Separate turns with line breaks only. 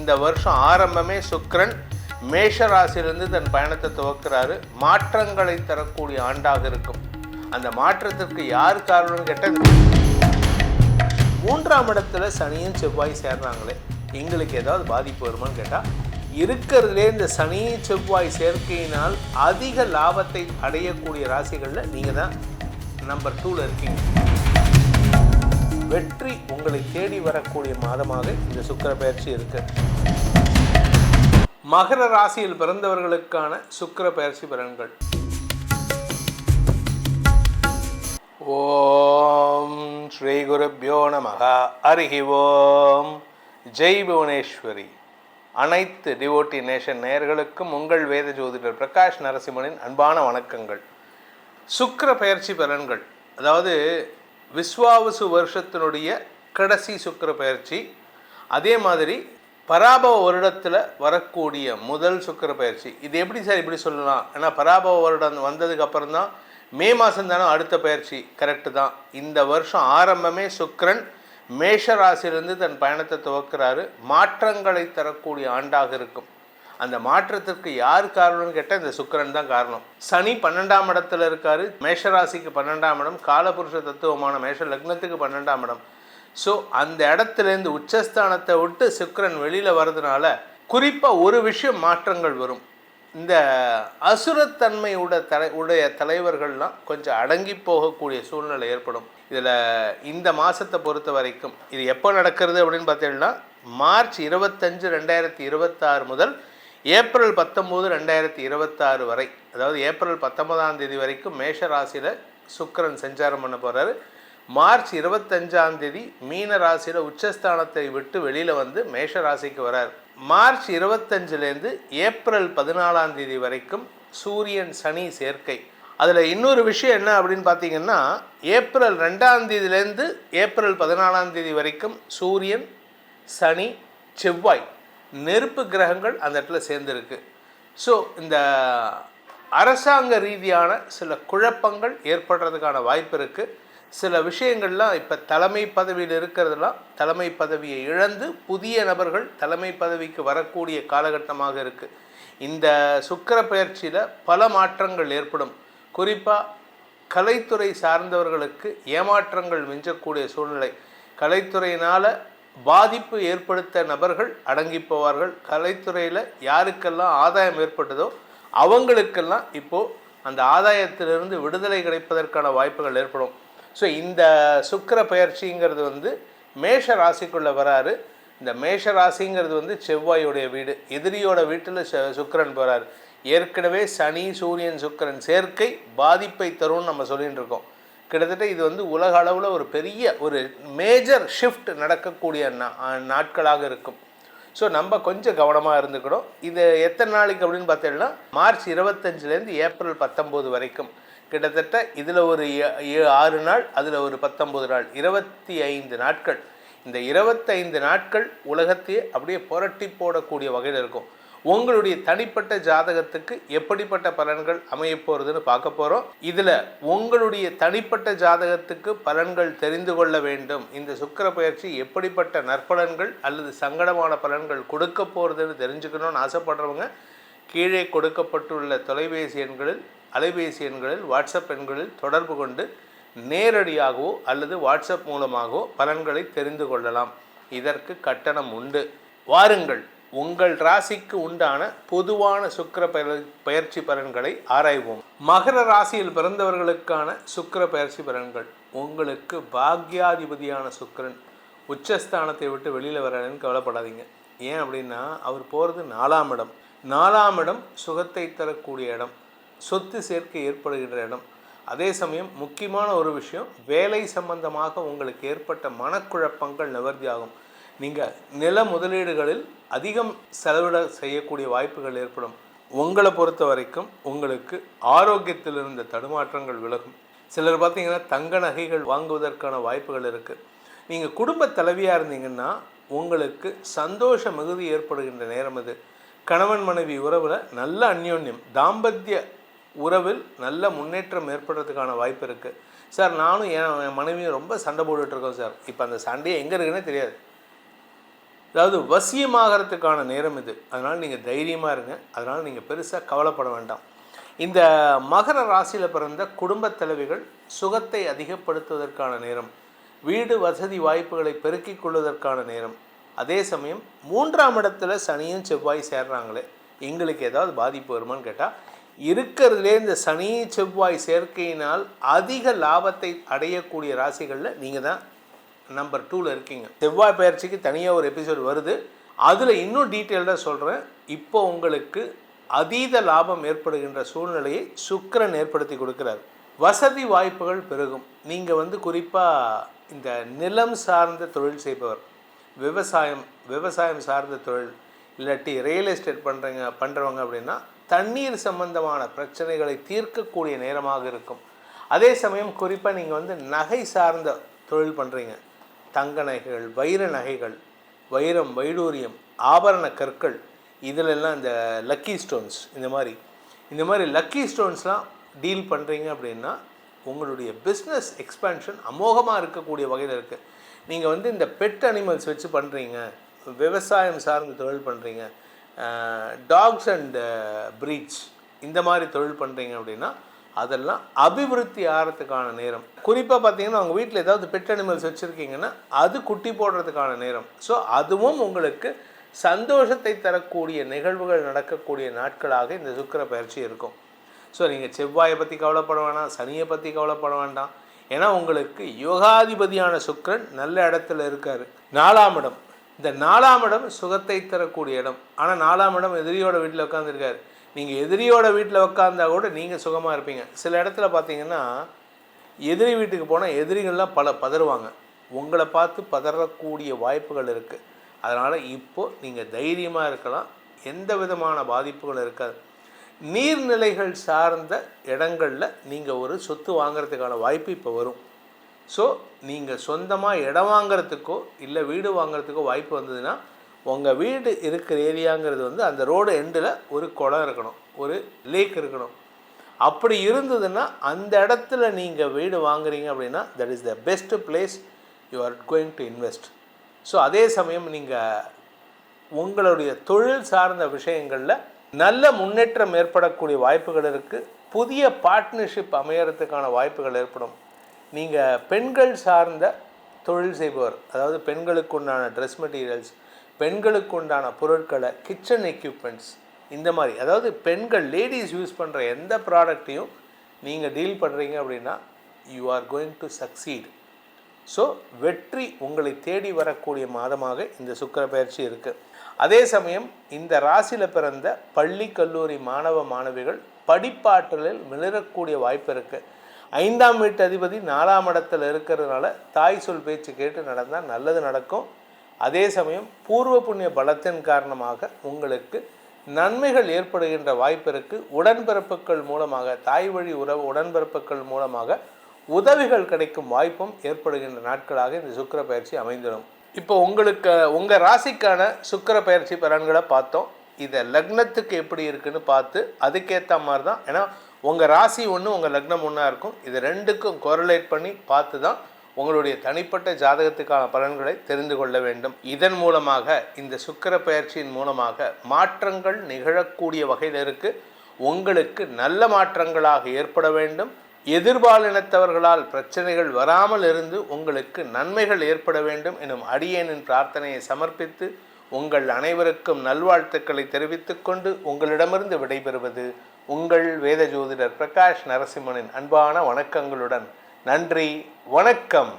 இந்த வருஷம் ஆரம்பமே சுக்கிரன் மேஷ ராசியிலிருந்து தன் பயணத்தை துவக்கிறாரு. மாற்றங்களை தரக்கூடிய ஆண்டாக இருக்கும். அந்த மாற்றத்திற்கு யார் காரணம்னு கேட்டால், 3ஆம் இடத்துல சனியும் செவ்வாய் சேர்றாங்களே, எங்களுக்கு ஏதாவது பாதிப்பு வருமானு கேட்டால், இருக்கிறதுலே இந்த சனி செவ்வாய் சேர்க்கையினால் அதிக லாபத்தை அடையக்கூடிய ராசிகளில் நீங்கள் தான் நம்பர் 2ல் இருக்கீங்க. வெற்றி உங்களை தேடி வரக்கூடிய மாதமாக இந்த சுக்கிர பயிற்சி இருக்கு. மகர ராசியில் பிறந்தவர்களுக்கான சுக்கிர பயிற்சி பலன்கள். ஓம் ஸ்ரீ குருப்யோ நமஹ. ஹரி ஓம். ஜெய் புவனேஸ்வரி. அனைத்து டிவோட்டி நேஷன் நேயர்களுக்கும் உங்கள் வேத ஜோதிடர் பிரகாஷ் நரசிம்மனின் அன்பான வணக்கங்கள். சுக்கிர பயிற்சி பலன்கள், அதாவது விஸ்வாவசு வருஷத்தினுடைய கடைசி சுக்கிர பயிற்சி. அதே மாதிரி பராபவ வருடத்தில் வரக்கூடிய முதல் சுக்கிர பயிற்சி. இது எப்படி சார் இப்படி சொல்லலாம்? ஏன்னா பராபவ வருடம் வந்ததுக்கு அப்புறம் தான் மே மாதம் தானே அடுத்த பயிற்சி. கரெக்டு தான். இந்த வருஷம் ஆரம்பமே சுக்கிரன் மேஷ ராசியிலிருந்து தன் பயணத்தை துவக்கிறாரு. மாற்றங்களை தரக்கூடிய ஆண்டாக இருக்கும். அந்த மாற்றத்திற்கு யார் காரணம்னு கேட்டால் இந்த சுக்கிரன் தான் காரணம். சனி 12ஆம் இடத்துல இருக்காரு. மேஷராசிக்கு 12ஆம் இடம், காலபுருஷ தத்துவமான மேஷ லக்னத்துக்கு 12ஆம் இடம். ஸோ அந்த இடத்துலேருந்து உச்சஸ்தானத்தை விட்டு சுக்கிரன் வெளியில் வர்றதுனால குறிப்பாக ஒரு விஷயம் மாற்றங்கள் வரும். இந்த அசுரத்தன்மை உடைய தலைவர்கள்லாம் கொஞ்சம் அடங்கி போகக்கூடிய சூழ்நிலை ஏற்படும். இதில் இந்த மாதத்தை பொறுத்த வரைக்கும் இது எப்போ நடக்கிறது அப்படின்னு பார்த்தீங்கன்னா, மார்ச் 25, 2026 முதல் ஏப்ரல் 19, 2026 வரை, அதாவது ஏப்ரல் 19ஆம் தேதி வரைக்கும் மேஷ ராசியில் சுக்கிரன் சஞ்சாரம் பண்ண போகிறாரு. மார்ச் 25ஆம் தேதி மீன ராசியில் உச்சஸ்தானத்தை விட்டு வெளியில் வந்து மேஷ ராசிக்கு வரார். மார்ச் 25லேருந்து ஏப்ரல் 14ஆம் தேதி வரைக்கும் சூரியன் சனி சேர்க்கை. அதில் இன்னொரு விஷயம் என்ன அப்படின்னு பார்த்தீங்கன்னா, ஏப்ரல் 2ஆம் தேதியிலேருந்து ஏப்ரல் 14ஆம் தேதி வரைக்கும் சூரியன் சனி செவ்வாய் நெருப்பு கிரகங்கள் அந்த இடத்துல சேர்ந்துருக்கு. ஸோ இந்த அரசாங்க ரீதியான சில குழப்பங்கள் ஏற்படுறதுக்கான வாய்ப்பு இருக்குது. சில விஷயங்கள்லாம் இப்போ தலைமை பதவியில் இருக்கிறதுலாம் தலைமை பதவியை இழந்து புதிய நபர்கள் தலைமை பதவிக்கு வரக்கூடிய காலகட்டமாக இருக்குது. இந்த சுக்கிர பயிற்சியில் பல மாற்றங்கள் ஏற்படும். குறிப்பாக கலைத்துறை சார்ந்தவர்களுக்கு ஏமாற்றங்கள் மிஞ்சக்கூடிய சூழ்நிலை. கலைத்துறையினால் பாதிப்பு ஏற்படுத்த நபர்கள் அடங்கி போவார்கள். கலைத்துறையில் யாருக்கெல்லாம் ஆதாயம் ஏற்பட்டதோ அவங்களுக்கெல்லாம் இப்போது அந்த ஆதாயத்திலிருந்து விடுதலை கிடைப்பதற்கான வாய்ப்புகள் ஏற்படும். ஸோ இந்த சுக்கிர பயிற்சிங்கிறது வந்து மேஷ ராசிக்குள்ளே வராரு. இந்த மேஷ ராசிங்கிறது வந்து செவ்வாயோடைய வீடு. எதிரியோட வீட்டில் சுக்கிரன் போகிறாரு. ஏற்கனவே சனி சூரியன் சுக்கிரன் சேர்க்கை பாதிப்பை தரும்னு நம்ம சொல்லிகிட்டு இருக்கோம். கிட்டத்தட்ட இது வந்து உலக அளவில் ஒரு பெரிய ஒரு மேஜர் ஷிஃப்ட் நடக்கக்கூடிய நாட்களாக இருக்கும். ஸோ நம்ம கொஞ்சம் கவனமாக இருந்துக்கணும். இது எத்தனை நாளைக்கு அப்படின்னு பார்த்தீங்கன்னா, மார்ச் 25லேருந்து ஏப்ரல் 19 வரைக்கும் கிட்டத்தட்ட இதில் ஒரு 6 நாள், அதில் ஒரு 19 நாள், 25 நாட்கள். இந்த 25 நாட்கள் உலகத்தையே அப்படியே புரட்டி போடக்கூடிய வகையில் இருக்கும். உங்களுடைய தனிப்பட்ட ஜாதகத்துக்கு எப்படிப்பட்ட பலன்கள் அமைய போகிறதுன்னு பார்க்க போகிறோம். இதில் உங்களுடைய தனிப்பட்ட ஜாதகத்துக்கு பலன்கள் தெரிந்து கொள்ள வேண்டும். இந்த சுக்கிர பயிற்சி எப்படிப்பட்ட நற்பலன்கள் அல்லது சங்கடமான பலன்கள் கொடுக்க போகிறதுன்னு தெரிஞ்சுக்கணும்னு ஆசைப்படுறவங்க கீழே கொடுக்கப்பட்டுள்ள தொலைபேசி எண்களில், அலைபேசி எண்களில், வாட்ஸ்அப் எண்களில் தொடர்பு கொண்டு நேரடியாகவோ அல்லது வாட்ஸ்அப் மூலமாகவோ பலன்களை தெரிந்து கொள்ளலாம். இதற்கு கட்டணம் உண்டு. வாருங்கள், உங்கள் ராசிக்கு உண்டான பொதுவான சுக்கிர பயிற்சி பலன்களை ஆராய்வோம். மகர ராசியில் பிறந்தவர்களுக்கான சுக்கிர பயிற்சி பலன்கள். உங்களுக்கு பாக்யாதிபதியான சுக்கிரன் உச்சஸ்தானத்தை விட்டு வெளியில் வரான்னு கவலைப்படாதீங்க. ஏன் அப்படின்னா, அவர் போகிறது 4ஆம் இடம். 4ஆம் இடம் சுகத்தை தரக்கூடிய இடம், சொத்து சேர்க்கை ஏற்படுகின்ற இடம். அதே சமயம் முக்கியமான ஒரு விஷயம், வேலை சம்பந்தமாக உங்களுக்கு ஏற்பட்ட மனக்குழப்பங்கள் நிவர்த்தியாகும். நீங்கள் நில முதலீடுகளில் அதிகம் செலவிட செய்யக்கூடிய வாய்ப்புகள் ஏற்படும். உங்களை பொறுத்த வரைக்கும் உங்களுக்கு ஆரோக்கியத்தில் இருந்த தடுமாற்றங்கள் விலகும். சிலர் பார்த்திங்கன்னா தங்க நகைகள் வாங்குவதற்கான வாய்ப்புகள் இருக்குது. நீங்கள் குடும்ப தலைவியாக இருந்தீங்கன்னா உங்களுக்கு சந்தோஷ மிகுதி ஏற்படுகின்ற நேரம் இது. கணவன் மனைவி உறவில் நல்ல அந்யோன்யம், தாம்பத்திய உறவில் நல்ல முன்னேற்றம் ஏற்படுறதுக்கான வாய்ப்பு இருக்குது. சார், நானும் என் மனைவியும் ரொம்ப சண்டை போட்டுட்ருக்கோம் சார். இப்போ அந்த சண்டையை எங்கே இருக்குன்னே தெரியாது. அதாவது வசியமாகறதுக்கான நேரம் இது. அதனால் நீங்கள் தைரியமாக இருங்க. அதனால் நீங்கள் பெருசாக கவலைப்பட வேண்டாம். இந்த மகர ராசியில் பிறந்த குடும்பத் தலைவிகள் சுகத்தை அதிகப்படுத்துவதற்கான நேரம், வீடு வசதி வாய்ப்புகளை பெருக்கிக் கொள்வதற்கான நேரம். அதே சமயம் 3ஆம் இடத்துல சனியும் செவ்வாய் சேர்றாங்களே, எங்களுக்கு ஏதாவது பாதிப்பு வருமானு கேட்டால், இருக்கிறதுலே இந்த சனி செவ்வாய் சேர்க்கையினால் அதிக லாபத்தை அடையக்கூடிய ராசிகளில் நீங்கள் தான் நம்பர் 2ல் இருக்கீங்க. செவ்வாய் பயிற்சிக்கு தனியாக ஒரு எபிசோடு வருது, அதில் இன்னும் டீட்டெயில்டாக சொல்கிறேன். இப்போ உங்களுக்கு அதீத லாபம் ஏற்படுகின்ற சூழ்நிலையை சுக்கிரன் ஏற்படுத்தி கொடுக்குறார். வசதி வாய்ப்புகள் பெருகும். நீங்கள் குறிப்பாக இந்த நிலம் சார்ந்த தொழில் செய்பவர், விவசாயம் சார்ந்த தொழில், இல்லாட்டி ரியல் எஸ்டேட் பண்ணுறவங்க அப்படின்னா தண்ணீர் சம்பந்தமான பிரச்சனைகளை தீர்க்கக்கூடிய நேரமாக இருக்கும். அதே சமயம் குறிப்பாக நீங்கள் நகை சார்ந்த தொழில் பண்ணுறீங்க, தங்க நகைகள், வைர நகைகள், வைரம், வைடூரியம், ஆபரண கற்கள், இதிலெல்லாம் இந்த லக்கி ஸ்டோன்ஸ், இந்த மாதிரி லக்கி ஸ்டோன்ஸ்லாம் டீல் பண்ணுறீங்க அப்படின்னா உங்களுடைய பிஸ்னஸ் எக்ஸ்பேன்ஷன் அமோகமாக இருக்கக்கூடிய வகையில் இருக்குது. நீங்கள் இந்த பெட் அனிமல்ஸ் வச்சு பண்ணுறீங்க, விவசாயம் சார்ந்த தொழில் பண்ணுறீங்க, டாக்ஸ் அண்ட் ப்ரீட்ஸ், இந்த மாதிரி தொழில் பண்ணுறீங்க அப்படின்னா அதெல்லாம் அபிவிருத்தி ஆகிறதுக்கான நேரம். குறிப்பாக பார்த்தீங்கன்னா உங்கள் வீட்டில் ஏதாவது பெட் அனிமல்ஸ் வச்சுருக்கீங்கன்னா அது குட்டி போடுறதுக்கான நேரம். ஸோ அதுவும் உங்களுக்கு சந்தோஷத்தை தரக்கூடிய நிகழ்வுகள் நடக்கக்கூடிய நாட்களாக இந்த சுக்கிர பயிற்சி இருக்கும். ஸோ நீங்கள் செவ்வாயை பற்றி கவலைப்பட வேண்டாம், சனியை பற்றி கவலைப்பட வேண்டாம். ஏன்னா உங்களுக்கு யோகாதிபதியான சுக்கிரன் நல்ல இடத்துல இருக்கார். 4ஆம் இடம், இந்த 4ஆம் இடம் சுகத்தை தரக்கூடிய இடம். ஆனால் 4ஆம் இடம் எதிரியோட வீட்டில் உட்காந்துருக்காரு. நீங்கள் எதிரியோட வீட்டில் உட்காந்தா கூட நீங்கள் சுகமாக இருப்பீங்க. சில இடத்துல பார்த்தீங்கன்னா எதிரி வீட்டுக்கு போனால் எதிரிகள்லாம் பதறுவாங்க. உங்களை பார்த்து பதறக்கூடிய வாய்ப்புகள் இருக்குது. அதனால் இப்போது நீங்கள் தைரியமாக இருக்கலாம், எந்த விதமான பாதிப்புகள் இருக்காது. நீர்நிலைகள் சார்ந்த இடங்களில் நீங்கள் ஒரு சொத்து வாங்கிறதுக்கான வாய்ப்பு இப்போ வரும். ஸோ நீங்கள் சொந்தமாக இடம் வாங்கிறதுக்கோ இல்லை வீடு வாங்கிறதுக்கோ வாய்ப்பு வந்ததுன்னா, உங்கள் வீடு இருக்கிற ஏரியாங்கிறது அந்த ரோடு எண்டில் ஒரு குளம் இருக்கணும், ஒரு லேக் இருக்கணும். அப்படி இருந்ததுன்னா அந்த இடத்துல நீங்கள் வீடு வாங்குறீங்க அப்படின்னா that is the best place you are going to invest. So அதே சமயம் நீங்கள் உங்களுடைய தொழில் சார்ந்த விஷயங்களில் நல்ல முன்னேற்றம் ஏற்படக்கூடிய வாய்ப்புகள் இருக்குது. புதிய பார்ட்னர்ஷிப் அமையறதுக்கான வாய்ப்புகள் ஏற்படும். நீங்கள் பெண்கள் சார்ந்த தொழில் செய்பவர், அதாவது பெண்களுக்கு உண்டான ட்ரெஸ் மெட்டீரியல்ஸ், பெண்களுக்கு உண்டான பொருட்களை, கிச்சன் எக்யூப்மெண்ட்ஸ், இந்த மாதிரி, அதாவது பெண்கள் லேடிஸ் யூஸ் பண்ணுற எந்த ப்ராடக்டையும் நீங்கள் டீல் பண்ணுறீங்க அப்படின்னா you are going to succeed. So வெற்றி உங்களை தேடி வரக்கூடிய மாதமாக இந்த சுக்கிர பயிற்சி இருக்குது. அதே சமயம் இந்த ராசியில் பிறந்த பள்ளி கல்லூரி மாணவ மாணவிகள் படிப்பாற்றலில் மிளறக்கூடிய வாய்ப்பு இருக்குது. 5ஆம் வீட்டு அதிபதி 4ஆம் இடத்துல இருக்கிறதுனால தாய் சொல் பேச்சு கேட்டு நடந்தால் நல்லது நடக்கும். அதே சமயம் பூர்வ புண்ணிய பலத்தின் காரணமாக உங்களுக்கு நன்மைகள் ஏற்படுகின்ற வாய்ப்பு இருக்குது. உடன்பிறப்புகள் மூலமாக, தாய் வழி உறவு உடன்பிறப்புகள் மூலமாக உதவிகள் கிடைக்கும் வாய்ப்பும் ஏற்படுகின்ற நாட்களாக இந்த சுக்கிர பயிற்சி அமைந்திடும். இப்போ உங்கள் ராசிக்கான சுக்கிர பயிற்சி பலன்களை பார்த்தோம். இதை லக்னத்துக்கு எப்படி இருக்குன்னு பார்த்து அதுக்கேற்ற மாதிரி தான், ஏன்னா உங்கள் ராசி ஒன்று, உங்கள் லக்னம் ஒன்றா இருக்கும். இது ரெண்டுக்கும் கோரிலேட் பண்ணி பார்த்து தான் உங்களுடைய தனிப்பட்ட ஜாதகத்துக்கான பலன்களை தெரிந்து கொள்ள வேண்டும். இதன் மூலமாக, இந்த சுக்கிர பயிற்சியின் மூலமாக மாற்றங்கள் நிகழக்கூடிய வகையில் இருக்குது. உங்களுக்கு நல்ல மாற்றங்களாக ஏற்பட வேண்டும். எதிர்பாலினத்தவர்களால் பிரச்சனைகள் வராமல் இருந்து உங்களுக்கு நன்மைகள் ஏற்பட வேண்டும் எனும் அடியேனின் பிரார்த்தனையை சமர்ப்பித்து உங்கள் அனைவருக்கும் நல்வாழ்த்துக்களை தெரிவித்துக் கொண்டு உங்களிடமிருந்து விடைபெறுவது உங்கள் வேத ஜோதிடர் பிரகாஷ் நரசிம்மனின் அன்பான வணக்கங்களுடன். நன்றி, வணக்கம்.